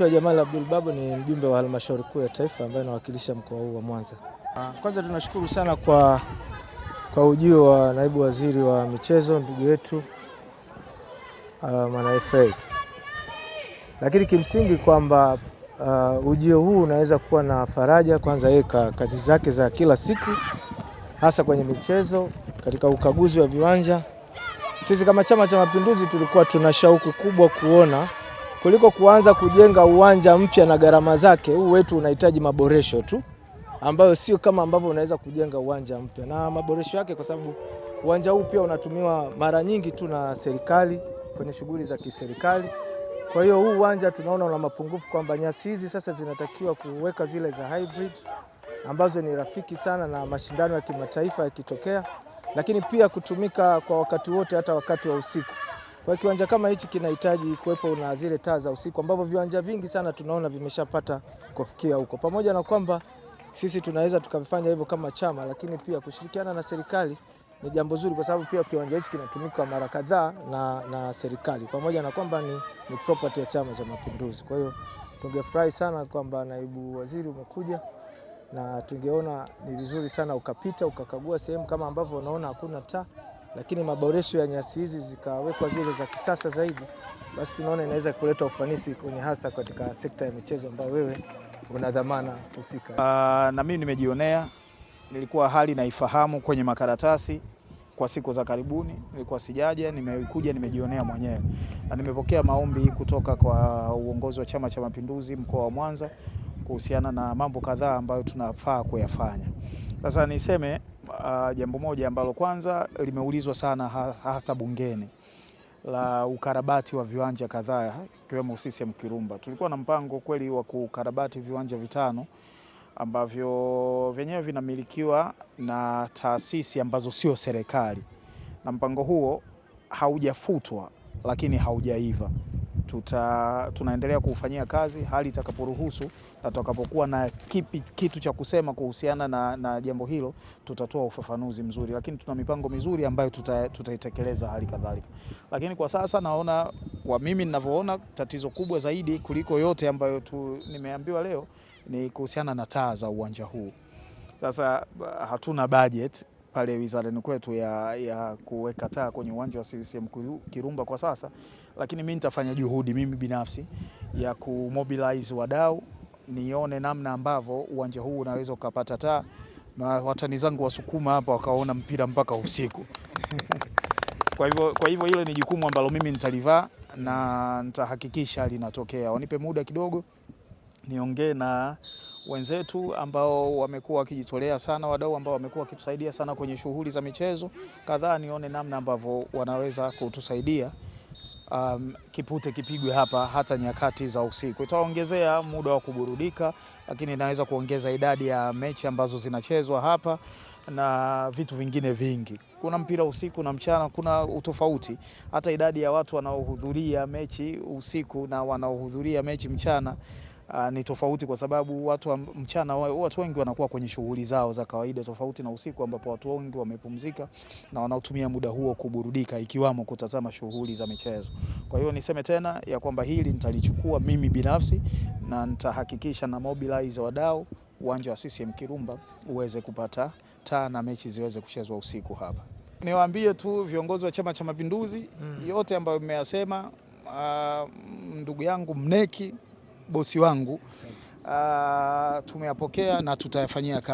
Jamal Abdul Babu ni mjumbe wa halmashauri kuu ya taifa ambaye anawakilisha mkoa huu wa Mwanza. Kwanza tunashukuru sana kwa ujio wa naibu waziri wa michezo ndugu yetu Mwana FA. Lakini kimsingi kwamba ujio huu unaweza kuwa na faraja, kwanza yeye kazi zake za kila siku hasa kwenye michezo, katika ukaguzi wa viwanja. Sisi kama Chama cha Mapinduzi tulikuwa tuna shauku kubwa kuona kuliko kuanza kujenga uwanja mpya na gharama zake, huu wetu unahitaji maboresho tu, ambayo sio kama ambavyo unaweza kujenga uwanja mpya. Na maboresho yake, kwa sababu uwanja huu pia unatumiwa mara nyingi tu na serikali kwenye shughuli za kiserikali. Kwa hiyo huu uwanja tunaona una mapungufu, kwamba nyasi hizi sasa zinatakiwa kuweka zile za hybrid ambazo ni rafiki sana na mashindano ya kimataifa yakitokea, lakini pia kutumika kwa wakati wote, hata wakati wa usiku. Kwa kiwanja kama hichi kinahitaji kuwepo na zile taa za usiku, ambapo viwanja vingi sana tunaona vimeshapata kufikia huko. Pamoja na kwamba sisi tunaweza tukafanya hivyo kama chama, lakini pia kushirikiana na serikali ni jambo zuri, kwa sababu pia kiwanja hichi kinatumika mara kadhaa na serikali, pamoja na kwamba ni property ya Chama cha Mapinduzi. Kwa hiyo tungefurahi sana kwamba naibu waziri umekuja, na tungeona ni vizuri sana ukapita ukakagua sehemu kama ambavyo unaona hakuna taa, lakini maboresho ya nyasi hizi zikawekwa zile za kisasa zaidi, basi tunaona inaweza kuleta ufanisi kwenye hasa katika sekta ya michezo ambayo wewe una dhamana husika. Na mimi nimejionea, nilikuwa hali naifahamu kwenye makaratasi kwa siku za karibuni, nilikuwa sijaja, nimekuja nimejionea mwenyewe. Na nimepokea maombi kutoka kwa uongozi wa Chama cha Mapinduzi mkoa wa Mwanza kuhusiana na mambo kadhaa ambayo tunafaa kuyafanya. Sasa niseme jambo moja ambalo kwanza limeulizwa sana hata bungeni, la ukarabati wa viwanja kadhaa ikiwemo CCM Kirumba. Tulikuwa na mpango kweli wa kukarabati viwanja 5 ambavyo vyenyewe vinamilikiwa na taasisi ambazo sio serikali, na mpango huo haujafutwa lakini haujaiva. Tunaendelea kufanyia kazi hali itakaporuhusu, na tutakapokuwa na kitu cha kusema kuhusiana na jambo hilo tutatoa ufafanuzi mzuri, lakini tuna mipango mizuri ambayo tutaitekeleza hali kadhalika. Lakini kwa sasa naona, kwa mimi ninavyoona, tatizo kubwa zaidi kuliko yote ambayo nimeambiwa leo ni kuhusiana na taa za uwanja huu. Sasa hatuna budget pale wizarani kwetu ya kuweka taa kwenye uwanja wa CCM Kirumba kwa sasa, lakini mimi nitafanya juhudi mimi binafsi ya kumobilize wadau, nione namna ambavyo uwanja huu unaweza ukapata taa na watani zangu wasukuma hapa wakaona mpira mpaka usiku. Kwa hivyo hilo ni jukumu ambalo mimi nitalivaa na nitahakikisha linatokea. Wanipe muda kidogo niongee na wenzetu ambao wamekuwa wakijitolea sana, wadau ambao wamekuwa wakitusaidia sana kwenye shughuli za michezo kadhaa, nione namna ambavyo wanaweza kutusaidia kipute kipigwe hapa hata nyakati za usiku. Itaongezea muda wa kuburudika, lakini inaweza kuongeza idadi ya mechi ambazo zinachezwa hapa na vitu vingine vingi. Kuna mpira usiku na mchana, kuna utofauti. Hata idadi ya watu wanaohudhuria mechi usiku na wanaohudhuria mechi mchana ni tofauti, kwa sababu watu mchana watu wengi wanakuwa kwenye shughuli zao za kawaida, tofauti na usiku ambapo watu wengi wamepumzika na wanaotumia muda huo kuburudika, ikiwamo kutazama shughuli za michezo. Kwa hiyo niseme tena ya kwamba hili nitalichukua mimi binafsi na nitahakikisha na mobilize wadau, uwanja wa CCM Kirumba uweze kupata taa na mechi ziweze kuchezwa usiku hapa. Niwaambie tu viongozi wa Chama cha Mapinduzi, yote ambayo mmeyasema, ndugu yangu Mneki, bosi wangu, tumeyapokea na tutayafanyia kazi.